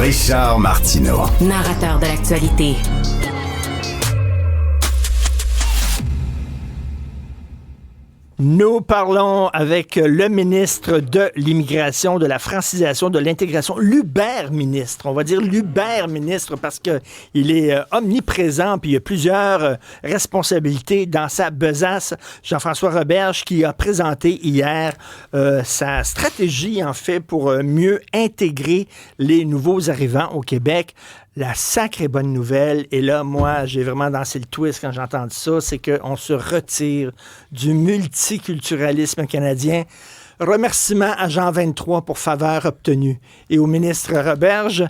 Richard Martineau. Narrateur de l'actualité. Nous parlons avec le ministre de l'Immigration, de la francisation, de l'intégration, l'Uber-ministre. On va dire l'Uber-ministre parce qu'il est omniprésent puis il y a plusieurs responsabilités dans sa besace. Jean-François Roberge qui a présenté hier sa stratégie, en fait, pour mieux intégrer les nouveaux arrivants au Québec. La sacrée bonne nouvelle, et là, moi, j'ai vraiment dansé le twist quand j'ai entendu ça, c'est qu'on se retire du multiculturalisme canadien. Remerciements à Jean 23 pour faveur obtenue. Et au ministre Roberge,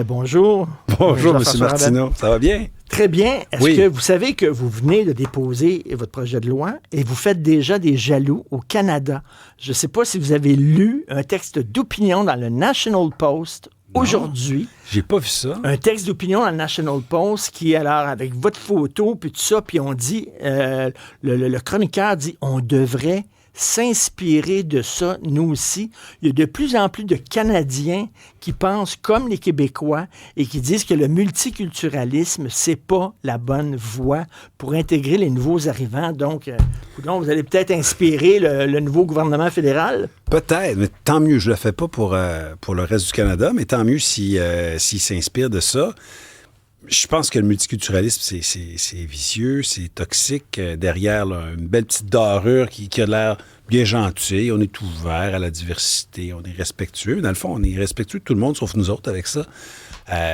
bonjour. Bonjour, M. Martineau. Ça va bien? Très bien. Est-ce oui. que vous savez que vous venez de déposer votre projet de loi et vous faites déjà des jaloux au Canada? Je ne sais pas si vous avez lu un texte d'opinion dans le National Post aujourd'hui. J'ai pas vu ça. Un texte d'opinion dans le National Post qui est alors avec votre photo, puis tout ça, puis on dit, le chroniqueur dit, on devrait s'inspirer de ça, nous aussi. Il y a de plus en plus de Canadiens qui pensent comme les Québécois et qui disent que le multiculturalisme, c'est pas la bonne voie pour intégrer les nouveaux arrivants. Donc, vous allez peut-être inspirer le nouveau gouvernement fédéral? Peut-être, mais tant mieux. Je le fais pas pour le reste du Canada, mais tant mieux s'il s'inspire de ça. Je pense que le multiculturalisme, c'est vicieux, c'est toxique. Derrière, là, une belle petite dorure qui a l'air bien gentille. On est ouvert à la diversité, on est respectueux. Dans le fond, on est respectueux de tout le monde, sauf nous autres, avec ça.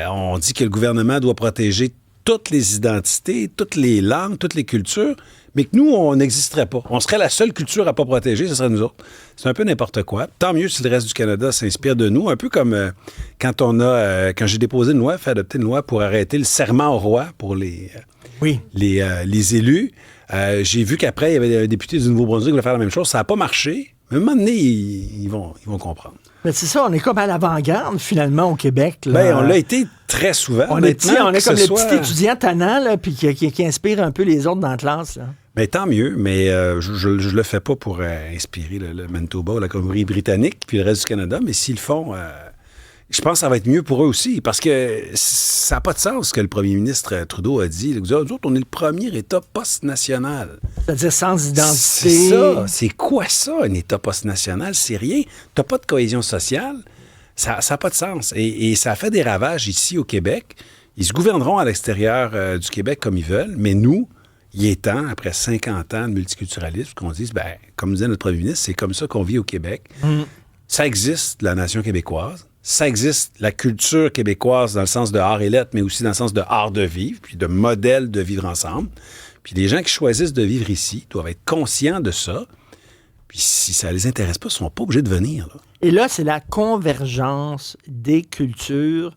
On dit que le gouvernement doit protéger toutes les identités, toutes les langues, toutes les cultures, mais que nous, on n'existerait pas. On serait la seule culture à ne pas protéger, ce serait nous autres. C'est un peu n'importe quoi. Tant mieux si le reste du Canada s'inspire de nous, un peu comme quand j'ai déposé une loi, fait adopter une loi pour arrêter le serment au roi pour les élus. J'ai vu qu'après, il y avait un député du Nouveau-Brunswick qui voulait faire la même chose. Ça n'a pas marché, mais à un moment donné, ils vont comprendre. Mais c'est ça, on est comme à l'avant-garde, finalement, au Québec. Là. Bien, on l'a été très souvent. On est comme le petit étudiant tannant, là, puis qui inspire un peu les autres dans la classe. Là. Bien, tant mieux, mais je le fais pas pour inspirer le Manitoba ou la Colombie-Britannique, puis le reste du Canada, mais s'ils le font, je pense que ça va être mieux pour eux aussi, parce que ça n'a pas de sens ce que le premier ministre Trudeau a dit. Nous autres, on est le premier État post-national. C'est-à-dire sans identité. C'est ça. C'est quoi ça, un État post-national? C'est rien. T'as pas de cohésion sociale. Ça n'a pas de sens. Et ça fait des ravages ici au Québec. Ils se gouverneront à l'extérieur du Québec comme ils veulent, mais nous, il est temps, après 50 ans de multiculturalisme, qu'on dise, comme disait notre premier ministre, c'est comme ça qu'on vit au Québec. Ça existe, la nation québécoise. Ça existe, la culture québécoise, dans le sens de art et lettres, mais aussi dans le sens de art de vivre, puis de modèle de vivre ensemble. Puis les gens qui choisissent de vivre ici doivent être conscients de ça. Puis si ça les intéresse pas, ils ne sont pas obligés de venir. Là. Et là, c'est la convergence des cultures.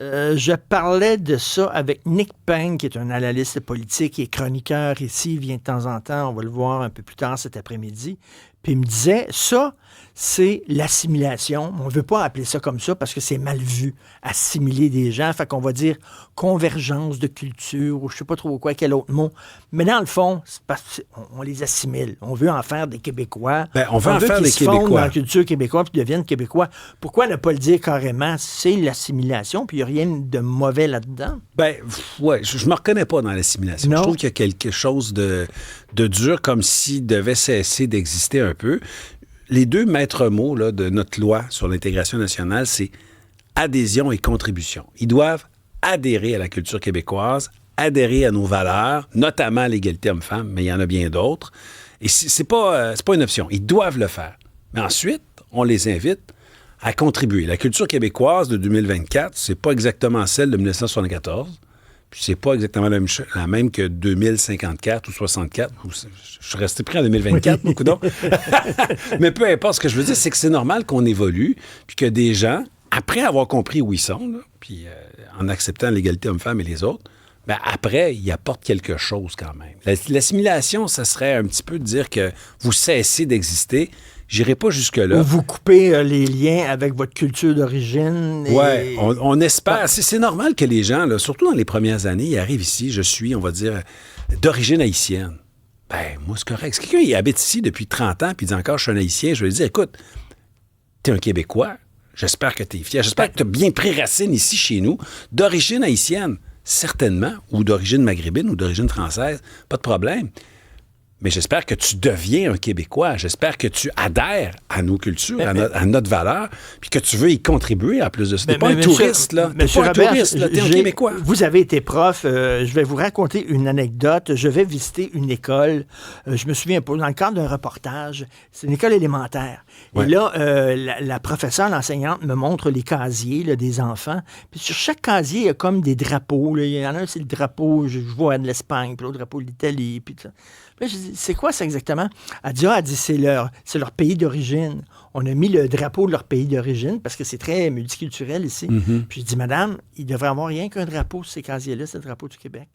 Je parlais de ça avec Nick Peng, qui est un analyste politique et chroniqueur ici. Il vient de temps en temps, on va le voir un peu plus tard cet après-midi. Puis il me disait, ça, c'est l'assimilation. On ne veut pas appeler ça comme ça parce que c'est mal vu, assimiler des gens. Fait qu'on va dire convergence de culture ou je ne sais pas trop quoi, quel autre mot. Mais dans le fond, c'est parce qu'on les assimile. On veut en faire des Québécois. On veut en faire des Québécois. Fondent dans la culture québécoise puis deviennent Québécois. Pourquoi ne pas le dire carrément? C'est l'assimilation puis il n'y a rien de mauvais là-dedans. Ouais, je ne me reconnais pas dans l'assimilation. Non. Je trouve qu'il y a quelque chose de dur comme s'il devait cesser d'exister un peu. Les deux maîtres mots là, de notre loi sur l'intégration nationale, c'est adhésion et contribution. Ils doivent adhérer à la culture québécoise, adhérer à nos valeurs, notamment à l'égalité homme-femme, mais il y en a bien d'autres. Et c'est pas une option. Ils doivent le faire. Mais ensuite, on les invite à contribuer. La culture québécoise de 2024, c'est pas exactement celle de 1974. Puis c'est pas exactement la même que 2054 ou 64. Je suis resté pris en 2024, beaucoup d'autres. Mais peu importe, ce que je veux dire, c'est que c'est normal qu'on évolue, puis que des gens, après avoir compris où ils sont, là, puis en acceptant l'égalité homme-femme et les autres, après, ils apportent quelque chose quand même. L'assimilation, ça serait un petit peu de dire que vous cessez d'exister. J'irai pas jusque-là. Ou vous coupez les liens avec votre culture d'origine. Oui, on espère. C'est normal que les gens, là, surtout dans les premières années, ils arrivent ici, je suis, on va dire, d'origine haïtienne. Moi, c'est correct. Si quelqu'un il habite ici depuis 30 ans puis il dit encore, je suis un haïtien, je vais lui dire, écoute, t'es un Québécois. J'espère que tu es fier. J'espère que tu as bien pris racine ici chez nous, d'origine haïtienne, certainement, ou d'origine maghrébine ou d'origine française, pas de problème. Mais j'espère que tu deviens un Québécois. J'espère que tu adhères à nos cultures, à notre valeur, puis que tu veux y contribuer en plus de ça. T'es pas un touriste, là. T'es pas un touriste, là. T'es un Québécois. Vous avez été prof. Je vais vous raconter une anecdote. Je vais visiter une école. Je me souviens pas, dans le cadre d'un reportage. C'est une école élémentaire. Ouais. Et là, la professeure, l'enseignante, me montre les casiers là, des enfants. Puis sur chaque casier, il y a comme des drapeaux. Là. Il y en a un, c'est le drapeau, je vois, de l'Espagne, puis l'autre drapeau de l'Italie, puis tout ça. Là, je dis, c'est quoi ça exactement? Elle dit, c'est leur pays d'origine. On a mis le drapeau de leur pays d'origine parce que c'est très multiculturel ici. Mm-hmm. Puis je dis, madame, il devrait avoir rien qu'un drapeau sur ces casiers-là, c'est le drapeau du Québec.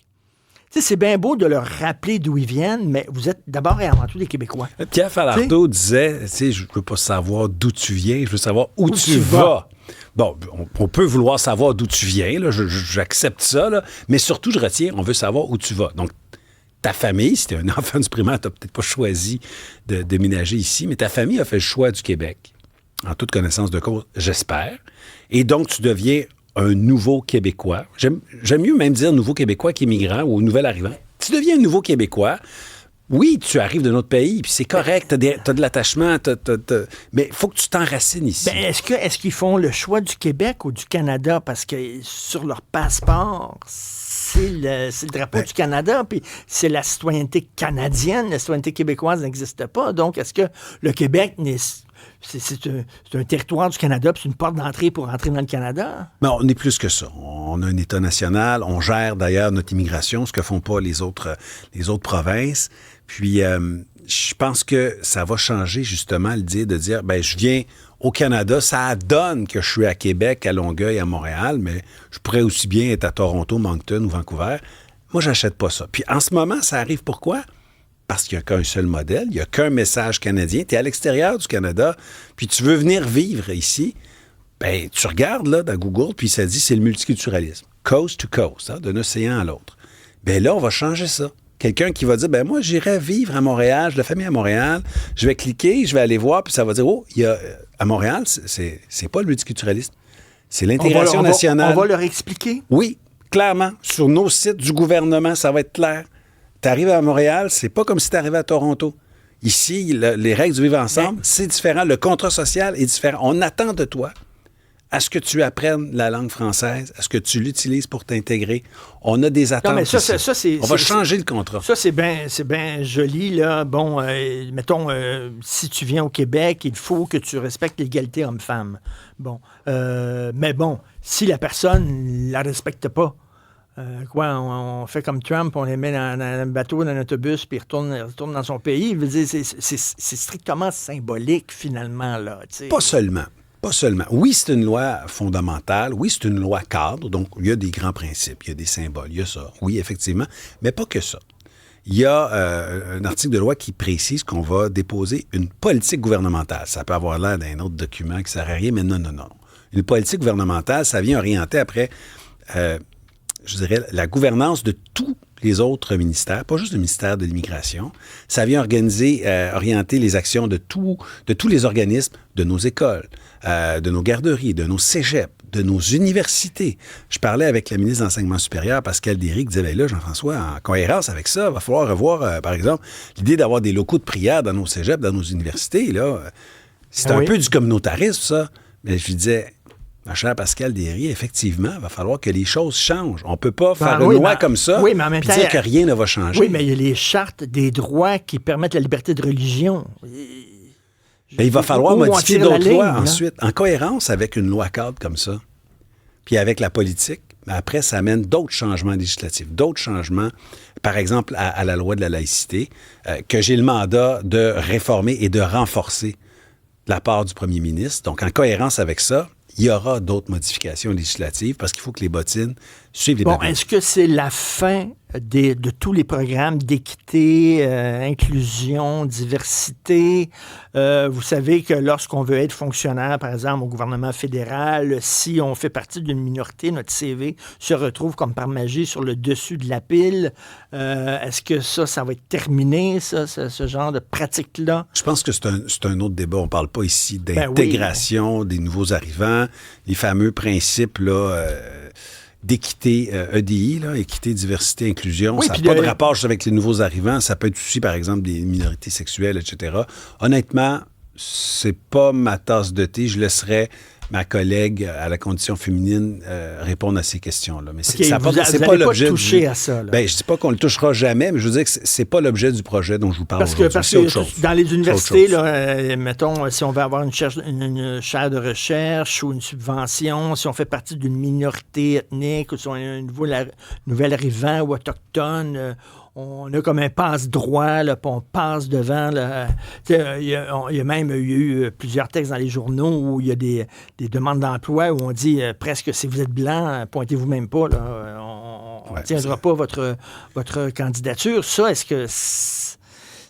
Tu sais, c'est bien beau de leur rappeler d'où ils viennent, mais vous êtes d'abord et avant tout des Québécois. Pierre Falardeau disait, tu sais, je ne veux pas savoir d'où tu viens, je veux savoir où tu vas. Bon, on peut vouloir savoir d'où tu viens, là, j'accepte ça, là, mais surtout, je retiens, on veut savoir où tu vas. Donc, ta famille, si tu es un enfant du primaire, tu n'as peut-être pas choisi de déménager ici, mais ta famille a fait le choix du Québec, en toute connaissance de cause, j'espère. Et donc, tu deviens un nouveau Québécois. J'aime mieux même dire nouveau Québécois qu'immigrant ou nouvel arrivant. Tu deviens un nouveau Québécois. Oui, tu arrives de notre pays, puis c'est correct, t'as de l'attachement, mais il faut que tu t'enracines ici. Ben, est-ce qu'ils font le choix du Québec ou du Canada? Parce que sur leur passeport, c'est le drapeau du Canada, puis c'est la citoyenneté canadienne, la citoyenneté québécoise n'existe pas. Donc, est-ce que le Québec, c'est un territoire du Canada, puis c'est une porte d'entrée pour entrer dans le Canada? Mais on est plus que ça. On a un État national, on gère d'ailleurs notre immigration, ce que font pas les autres provinces. Puis, je pense que ça va changer justement l'idée de dire, ben je viens au Canada, ça donne que je suis à Québec, à Longueuil, à Montréal, mais je pourrais aussi bien être à Toronto, Moncton ou Vancouver. Moi, j'achète pas ça. Puis en ce moment, ça arrive pourquoi? Parce qu'il n'y a qu'un seul modèle, il n'y a qu'un message canadien. Tu es à l'extérieur du Canada, puis tu veux venir vivre ici, ben tu regardes là dans Google, puis ça dit c'est le multiculturalisme. Coast to coast, hein, d'un océan à l'autre. Ben là, on va changer ça. Quelqu'un qui va dire, ben moi, j'irai vivre à Montréal, j'ai de la famille à Montréal, je vais cliquer, je vais aller voir, puis ça va dire, oh, il y a, à Montréal, c'est pas le multiculturalisme, c'est l'intégration nationale. On va leur expliquer? Oui, clairement. Sur nos sites du gouvernement, ça va être clair. Tu arrives à Montréal, c'est pas comme si tu arrivais à Toronto. Ici, les règles du vivre ensemble, c'est différent. Le contrat social est différent. On attend de toi à ce que tu apprennes la langue française, à ce que tu l'utilises pour t'intégrer. On a des attentes. Non, mais on va changer le contrat. Ça, c'est bien joli, là. Bon, mettons, si tu viens au Québec, il faut que tu respectes l'égalité homme-femme. Bon. Mais bon, si la personne ne la respecte pas, on fait comme Trump, on les met dans un bateau, dans un autobus, puis il retourne dans son pays. Je veux dire, c'est strictement symbolique, finalement, là. T'sais. Pas seulement. Pas seulement. Oui, c'est une loi fondamentale. Oui, c'est une loi cadre. Donc, il y a des grands principes, il y a des symboles, il y a ça. Oui, effectivement, mais pas que ça. Il y a un article de loi qui précise qu'on va déposer une politique gouvernementale. Ça peut avoir l'air d'un autre document qui ne sert à rien, mais non. Une politique gouvernemententale, ça vient orienter après, je dirais, la gouvernance de tous les autres ministères, pas juste le ministère de l'Immigration. Ça vient orienter les actions de tous les organismes, de nos écoles, de nos garderies, de nos cégeps, de nos universités. Je parlais avec la ministre de l'Enseignement supérieur, Pascale Derry, qui disait, ben là, Jean-François, en cohérence avec ça, il va falloir revoir, par exemple, l'idée d'avoir des locaux de prière dans nos cégeps, dans nos universités. Là, c'est un peu du communautarisme, ça. Mais je lui disais, ma chère Pascale Derry, effectivement, il va falloir que les choses changent. On ne peut pas faire une loi comme ça et dire que rien ne va changer. Oui, mais il y a les chartes des droits qui permettent la liberté de religion. Mais il va falloir modifier d'autres lois ensuite, en cohérence avec une loi cadre comme ça. Puis avec la politique, mais après, ça amène d'autres changements législatifs, d'autres changements, par exemple, à la loi de la laïcité, que j'ai le mandat de réformer et de renforcer de la part du premier ministre. Donc, en cohérence avec ça, il y aura d'autres modifications législatives parce qu'il faut que les bottines suivent les papillons. Est-ce que c'est la fin de tous les programmes d'équité, inclusion, diversité. Vous savez que lorsqu'on veut être fonctionnaire, par exemple, au gouvernement fédéral, si on fait partie d'une minorité, notre CV se retrouve comme par magie sur le dessus de la pile. Est-ce que ça va être terminé, ce genre de pratique-là? Je pense que c'est un autre débat. On ne parle pas ici d'intégration des nouveaux arrivants, les fameux principes là, d'équité EDI, là, équité, diversité, inclusion. Oui, ça n'a pas de rapport juste avec les nouveaux arrivants. Ça peut être aussi, par exemple, des minorités sexuelles, etc. Honnêtement, c'est pas ma tasse de thé. Je laisserais ma collègue à la condition féminine répondre à ces questions-là. Mais c'est pas l'objet toucher à ça. Ben, je dis pas qu'on le touchera jamais, mais je veux dire que c'est pas l'objet du projet dont je vous parle aujourd'hui. Parce que dans les universités, là, mettons, si on veut avoir une chaire de recherche ou une subvention, si on fait partie d'une minorité ethnique ou si on est un nouvel arrivant ou autochtone, on a comme un passe-droit, là, puis on passe devant. Il y a même eu plusieurs textes dans les journaux où il y a des demandes d'emploi où on dit presque si vous êtes blanc, pointez-vous même pas. Là, on ne tiendra pas votre candidature. Ça, est-ce que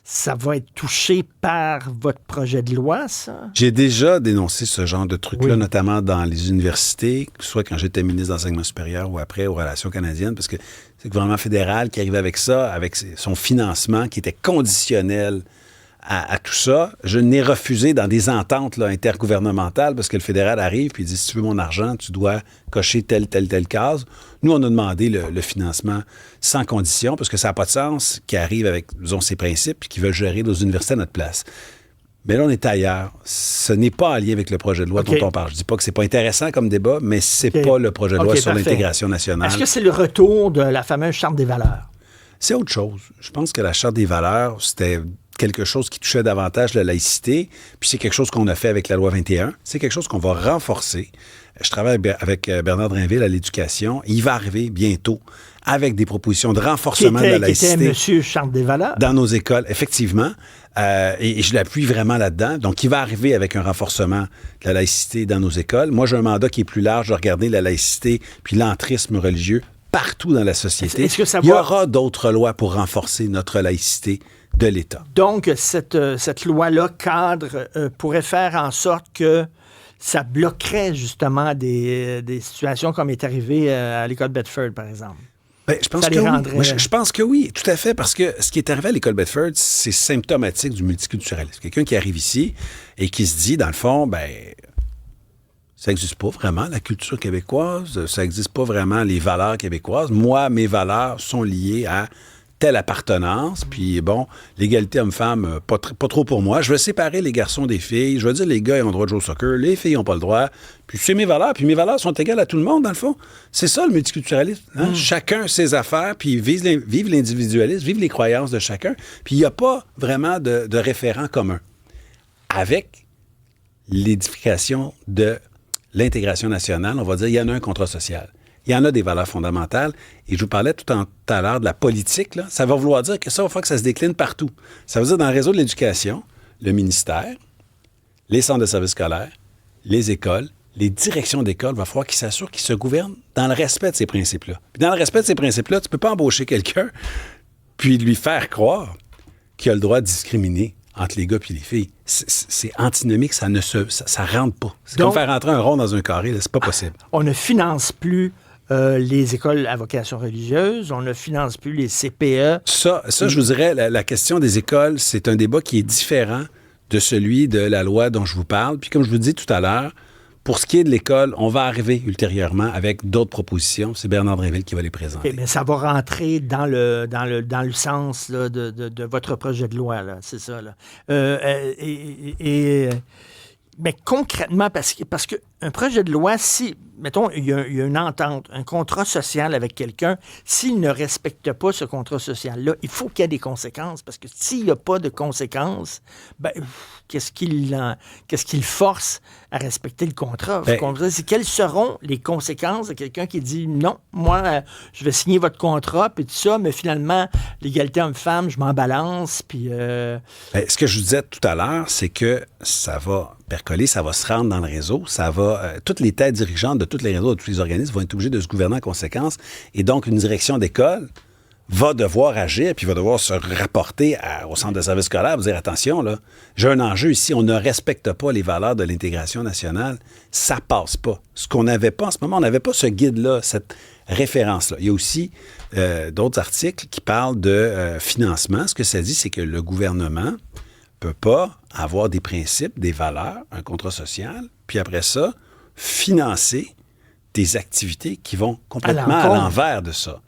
ça va être touché par votre projet de loi, ça? J'ai déjà dénoncé ce genre de truc-là, notamment dans les universités, soit quand j'étais ministre d'enseignement supérieur ou après aux relations canadiennes, parce que c'est le gouvernement fédéral qui arrivait avec ça, avec son financement qui était conditionnel à tout ça. Je n'ai refusé dans des ententes là, intergouvernementales parce que le fédéral arrive et dit, si tu veux mon argent, tu dois cocher telle case. Nous, on a demandé le financement sans condition parce que ça n'a pas de sens qu'ils arrivent avec, disons, ces principes et qu'ils veulent gérer nos universités à notre place. Mais là, on est ailleurs. Ce n'est pas en lien avec le projet de loi dont on parle. Je ne dis pas que c'est pas intéressant comme débat, mais c'est pas le projet de loi sur l'intégration nationale. Est-ce que c'est le retour de la fameuse Charte des valeurs? C'est autre chose. Je pense que la Charte des valeurs, c'était quelque chose qui touchait davantage la laïcité, puis c'est quelque chose qu'on a fait avec la loi 21. C'est quelque chose qu'on va renforcer. Je travaille avec Bernard Drinville à l'éducation. Il va arriver bientôt avec des propositions de renforcement de la laïcité. Qui était Monsieur Charte des valeurs. Dans nos écoles, effectivement. Et je l'appuie vraiment là-dedans. Donc, il va arriver avec un renforcement de la laïcité dans nos écoles. Moi, j'ai un mandat qui est plus large de regarder la laïcité puis l'entrisme religieux partout dans la société. Il y aura d'autres lois pour renforcer notre laïcité de l'État. Donc, cette loi-là, cadre, pourrait faire en sorte que ça bloquerait justement des situations comme est arrivé à l'école Bedford, par exemple. Bien, je pense que oui. Moi, je pense que oui, tout à fait, parce que ce qui est arrivé à l'école Bedford, c'est symptomatique du multiculturalisme. Quelqu'un qui arrive ici et qui se dit, dans le fond, ben ça n'existe pas vraiment, la culture québécoise, ça n'existe pas vraiment les valeurs québécoises. Moi, mes valeurs sont liées à telle appartenance, puis bon, l'égalité homme-femme, pas trop pour moi. Je veux séparer les garçons des filles, je veux dire les gars ils ont le droit de jouer au soccer, les filles n'ont pas le droit, puis c'est mes valeurs, puis mes valeurs sont égales à tout le monde, dans le fond. C'est ça le multiculturalisme. Hein? Chacun ses affaires, puis vive l'individualisme, vive les croyances de chacun, puis il n'y a pas vraiment de référent commun. Avec l'édification de l'intégration nationale, on va dire, il y en a un contrat social. Il y en a des valeurs fondamentales. Et je vous parlais tout à l'heure de la politique. Là. Ça va vouloir dire que ça va faire que ça se décline partout. Ça veut dire dans le réseau de l'éducation, le ministère, les centres de services scolaires, les écoles, les directions d'école, il va falloir qu'ils s'assurent qu'ils se gouvernent dans le respect de ces principes-là. Puis dans le respect de ces principes-là, tu ne peux pas embaucher quelqu'un puis lui faire croire qu'il a le droit de discriminer entre les gars et les filles. C'est antinomique, ça rentre pas. C'est comme faire rentrer un rond dans un carré, là, c'est pas possible. On ne finance plus les écoles à vocation religieuse, on ne finance plus les CPE. Ça, je vous dirais, la question des écoles, c'est un débat qui est différent de celui de la loi dont je vous parle. Puis comme je vous dis tout à l'heure, pour ce qui est de l'école, on va arriver ultérieurement avec d'autres propositions. C'est Bernard Drinville qui va les présenter. Okay, mais ça va rentrer dans le sens là, de votre projet de loi, là, c'est ça. Là. Mais concrètement, parce qu'un projet de loi, si, mettons, il y a une entente, un contrat social avec quelqu'un, s'il ne respecte pas ce contrat social-là, il faut qu'il y ait des conséquences, parce que s'il n'y a pas de conséquences, ben, qu'est-ce qu'il force à respecter le contrat? C'est quelles seront les conséquences de quelqu'un qui dit non, moi, je vais signer votre contrat, puis tout ça, mais finalement, l'égalité homme-femme, je m'en balance, puis... ce que je vous disais tout à l'heure, c'est que ça va percoler, ça va se rendre dans le réseau, ça va... toutes les têtes dirigeantes de tous les réseaux, de tous les organismes vont être obligés de se gouverner en conséquence, et donc une direction d'école va devoir agir, puis va devoir se rapporter au centre de service scolaire, dire attention, là, j'ai un enjeu ici, on ne respecte pas les valeurs de l'intégration nationale, ça passe pas. Ce qu'on n'avait pas en ce moment, on n'avait pas ce guide-là, cette référence-là. Il y a aussi d'autres articles qui parlent de financement. Ce que ça dit, c'est que le gouvernement peut pas avoir des principes, des valeurs, un contrat social, puis après ça, financer des activités qui vont complètement à l'envers de ça.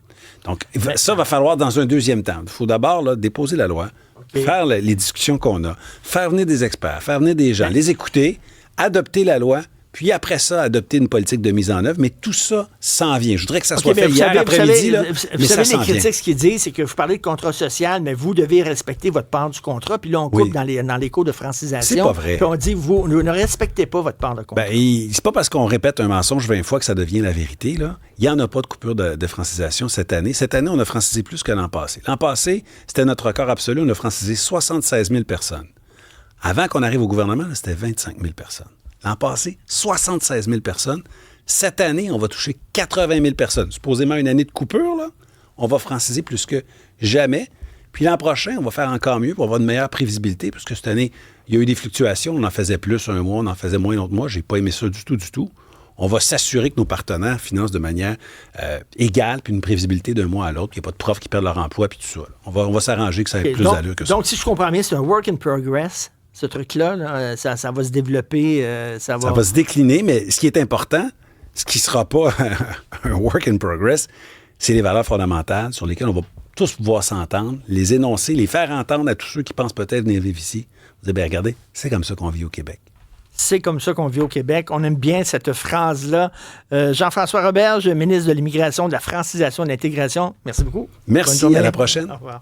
Donc, ça va falloir dans un deuxième temps. Il faut d'abord là, déposer la loi, faire les discussions qu'on a, faire venir des experts, faire venir des gens, les écouter, adopter la loi, puis après ça, adopter une politique de mise en œuvre. Mais tout ça s'en vient. Je voudrais que ça soit fait hier après-midi, là, mais ça s'en vient. Les critiques, ce qu'ils disent, c'est que vous parlez de contrat social, mais vous devez respecter votre part du contrat. Puis là, on coupe dans les cours de francisation. C'est pas vrai. Puis on dit, vous ne respectez pas votre part de contrat. C'est pas parce qu'on répète un mensonge 20 fois que ça devient la vérité, là. Il n'y en a pas de coupure de francisation cette année. Cette année, on a francisé plus que l'an passé. L'an passé, c'était notre record absolu. On a francisé 76 000 personnes. Avant qu'on arrive au gouvernement, là, c'était 25 000 personnes. L'an passé, 76 000 personnes. Cette année, on va toucher 80 000 personnes. Supposément une année de coupure, là, on va franciser plus que jamais. Puis l'an prochain, on va faire encore mieux pour avoir une meilleure prévisibilité, puisque cette année, il y a eu des fluctuations. On en faisait plus un mois, on en faisait moins l'autre mois. J'ai pas aimé ça du tout. On va s'assurer que nos partenaires financent de manière égale, puis une prévisibilité d'un mois à l'autre, qu'il n'y a pas de profs qui perdent leur emploi, puis tout ça. On va s'arranger que ça ait plus d'allure que ça. Donc, si je comprends bien, c'est un work in progress. Ce truc-là, là, ça va se développer. Ça va se décliner, mais ce qui est important, ce qui ne sera pas un work in progress, c'est les valeurs fondamentales sur lesquelles on va tous pouvoir s'entendre, les énoncer, les faire entendre à tous ceux qui pensent peut-être venir vivre ici. Vous dites, bien, regardez, c'est comme ça qu'on vit au Québec. C'est comme ça qu'on vit au Québec. On aime bien cette phrase-là. Jean-François Roberge, ministre de l'Immigration, de la francisation et de l'intégration. Merci beaucoup. Merci, à la prochaine. Au revoir.